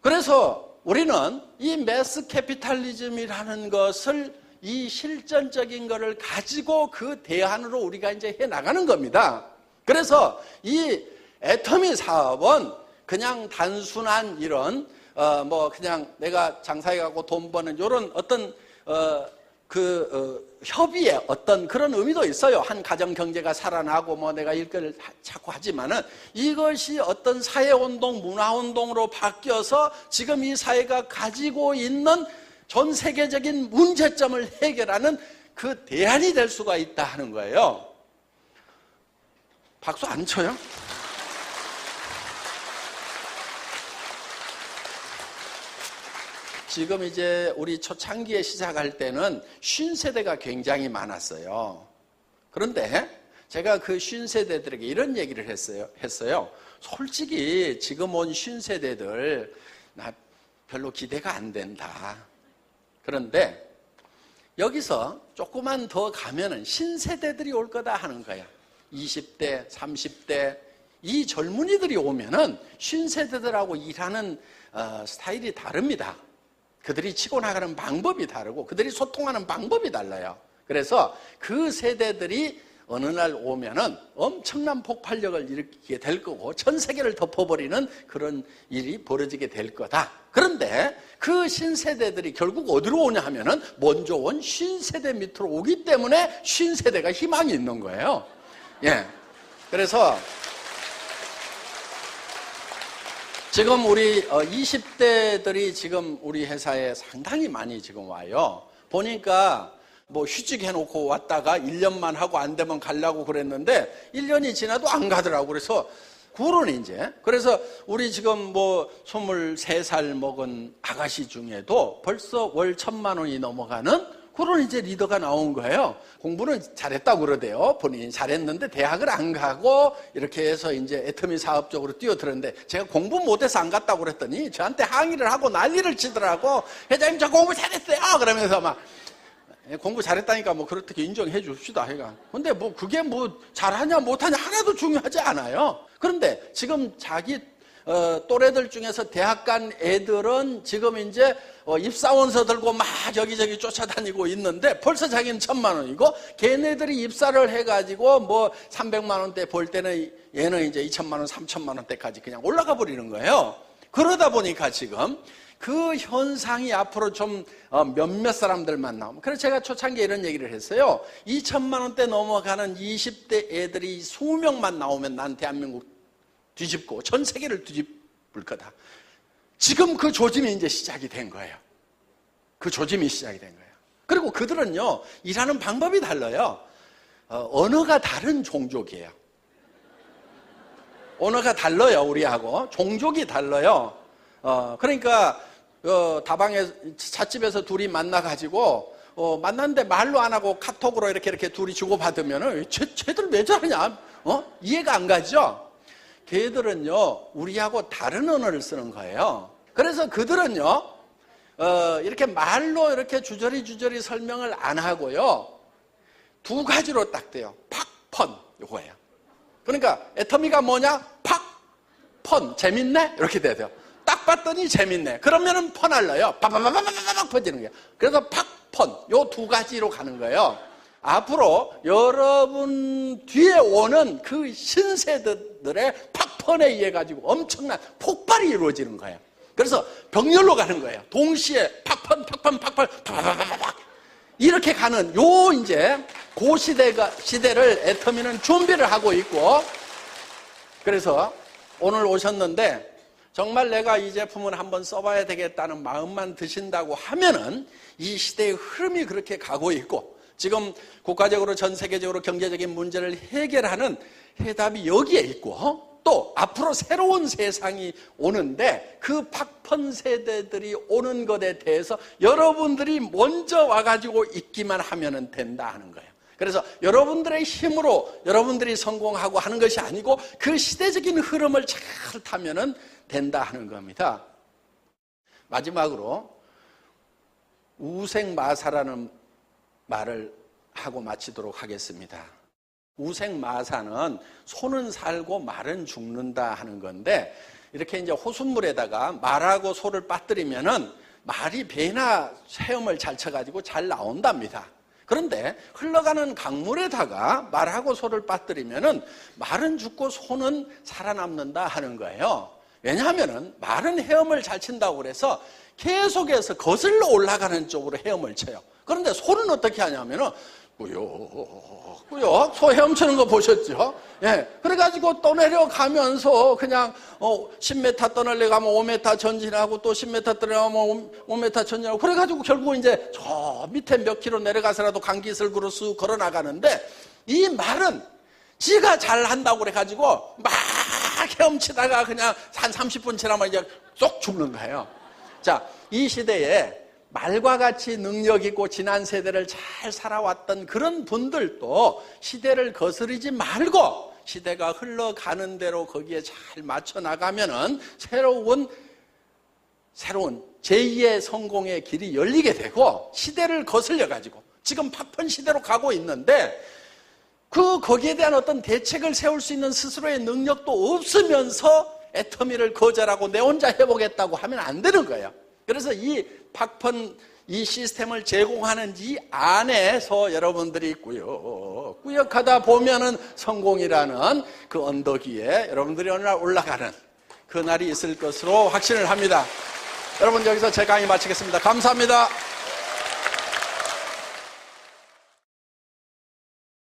그래서 우리는 이 매스 캐피탈리즘이라는 것을 이 실전적인 것을 가지고 그 대안으로 우리가 이제 해 나가는 겁니다. 그래서 이 애터미 사업은 그냥 단순한 이런 그냥 내가 장사해가고 돈 버는 이런 어떤 협의의 어떤 그런 의미도 있어요. 한 가정 경제가 살아나고 뭐 내가 일거리를 찾고 하지만은 이것이 어떤 사회운동, 문화운동으로 바뀌어서 지금 이 사회가 가지고 있는 전 세계적인 문제점을 해결하는 그 대안이 될 수가 있다 하는 거예요. 박수 안 쳐요? 지금 이제 우리 초창기에 시작할 때는 50세대가 굉장히 많았어요. 그런데 제가 그 50세대들에게 이런 얘기를 했어요. 솔직히 지금 온 50세대들 나 별로 기대가 안 된다. 그런데 여기서 조금만 더 가면은 신세대들이 올 거다 하는 거야. 20대, 30대 이 젊은이들이 오면은 50세대들하고 일하는 스타일이 다릅니다. 그들이 치고 나가는 방법이 다르고 그들이 소통하는 방법이 달라요. 그래서 그 세대들이 어느 날 오면은 엄청난 폭발력을 일으키게 될 거고 전 세계를 덮어버리는 그런 일이 벌어지게 될 거다. 그런데 그 신세대들이 결국 어디로 오냐 하면은 먼저 온 신세대 밑으로 오기 때문에 신세대가 희망이 있는 거예요. 예. 그래서 지금 우리 20대들이 지금 우리 회사에 상당히 많이 지금 와요. 보니까 뭐 휴직해놓고 왔다가 1년만 하고 안 되면 가려고 그랬는데 1년이 지나도 안 가더라고. 그래서 굴은 이제 그래서 우리 지금 뭐 23살 먹은 아가씨 중에도 벌써 월 1,000만 원이 넘어가는 그런 이제 리더가 나온 거예요. 공부는 잘했다고 그러대요. 본인이 잘했는데 대학을 안 가고 이렇게 해서 이제 애터미 사업 쪽으로 뛰어들었는데 제가 공부 못해서 안 갔다고 그랬더니 저한테 항의를 하고 난리를 치더라고. 회장님 저 공부 잘했어요. 그러면서 막 공부 잘했다니까 뭐 그렇게 인정해 줍시다. 근데 뭐 그게 뭐 잘하냐 못하냐 하나도 중요하지 않아요. 그런데 지금 자기 또래들 중에서 대학 간 애들은 지금 이제 입사원서 들고 막 여기저기 쫓아다니고 있는데 벌써 자기는 1,000만 원이고 걔네들이 입사를 해가지고 뭐 300만 원대 벌 때는 얘는 이제 2,000만 원, 3,000만 원대까지 그냥 올라가 버리는 거예요. 그러다 보니까 지금 그 현상이 앞으로 좀 몇몇 사람들만 나오면. 그래서 제가 초창기에 이런 얘기를 했어요. 2천만 원대 넘어가는 20대 애들이 20명만 나오면 난 대한민국 뒤집고 전 세계를 뒤집을 거다. 지금 그 조짐이 이제 시작이 된 거예요. 그 조짐이 시작이 된 거예요. 그리고 그들은요, 일하는 방법이 달라요. 언어가 다른 종족이에요. 언어가 달라요, 우리하고. 종족이 달라요. 그러니까 다방에 찻집에서 둘이 만나가지고 만났는데 말로 안 하고 카톡으로 이렇게 둘이 주고받으면은 쟤들 왜 저러냐? 이해가 안 가죠? 걔들은요, 우리하고 다른 언어를 쓰는 거예요. 그래서 그들은요, 이렇게 말로 이렇게 주저리 설명을 안 하고요, 두 가지로 딱 돼요. 팍, 펀, 요거예요. 그러니까 애터미가 뭐냐? 팍, 펀, 재밌네? 이렇게 돼요. 딱 봤더니 재밌네. 그러면은 펀할러요. 빠바바바바박 퍼지는 거예요. 그래서 팍, 펀, 요 두 가지로 가는 거예요. 앞으로 여러분 뒤에 오는 그 신세대들의 팍펀에 의해 가지고 엄청난 폭발이 이루어지는 거예요. 그래서 병렬로 가는 거예요. 동시에 팍펀, 파바바바박 이렇게 가는 요 이제 그 시대를 애터미는 준비를 하고 있고, 그래서 오늘 오셨는데 정말 내가 이 제품을 한번 써봐야 되겠다는 마음만 드신다고 하면은 이 시대의 흐름이 그렇게 가고 있고, 지금 국가적으로 전 세계적으로 경제적인 문제를 해결하는 해답이 여기에 있고, 또 앞으로 새로운 세상이 오는데 그 팍펀 세대들이 오는 것에 대해서 여러분들이 먼저 와가지고 있기만 하면 된다 하는 거예요. 그래서 여러분들의 힘으로 여러분들이 성공하고 하는 것이 아니고 그 시대적인 흐름을 잘 타면 된다 하는 겁니다. 마지막으로 우생마사라는 말을 하고 마치도록 하겠습니다. 우생마사는 소는 살고 말은 죽는다 하는 건데, 이렇게 이제 호숫물에다가 말하고 소를 빠뜨리면은 말이 배나 헤엄을 잘 쳐가지고 잘 나온답니다. 그런데 흘러가는 강물에다가 말하고 소를 빠뜨리면은 말은 죽고 소는 살아남는다 하는 거예요. 왜냐하면은 말은 헤엄을 잘 친다고 그래서 계속해서 거슬러 올라가는 쪽으로 헤엄을 쳐요. 그런데 소는 어떻게 하냐면은 꾸역 소 헤엄치는 거 보셨죠? 예. 그래가지고 또 내려가면서 그냥 10m 떠내려가면 5m 전진하고 또 10m 떠내려가면 5m 전진하고, 그래가지고 결국 이제 저 밑에 몇 킬로 내려가서라도 강기슭으로 쑥 걸어 나가는데, 이 말은 지가 잘한다고 그래가지고 막 헤엄치다가 그냥 한 30분 지나면 이제 쏙 죽는 거예요. 자, 이 시대에 말과 같이 능력 있고 지난 세대를 잘 살아왔던 그런 분들도 시대를 거스르지 말고 시대가 흘러가는 대로 거기에 잘 맞춰 나가면은 새로운 제2의 성공의 길이 열리게 되고, 시대를 거슬려 가지고 지금 팍펀 시대로 가고 있는데 거기에 대한 어떤 대책을 세울 수 있는 스스로의 능력도 없으면서 애터미를 거절하고 내 혼자 해보겠다고 하면 안 되는 거예요. 그래서 이 팍펀 이 시스템을 제공하는 이 안에서 여러분들이 꾸역하다 보면은 성공이라는 그 언덕 위에 여러분들이 어느 날 올라가는 그 날이 있을 것으로 확신을 합니다. 여러분, 여기서 제 강의 마치겠습니다. 감사합니다.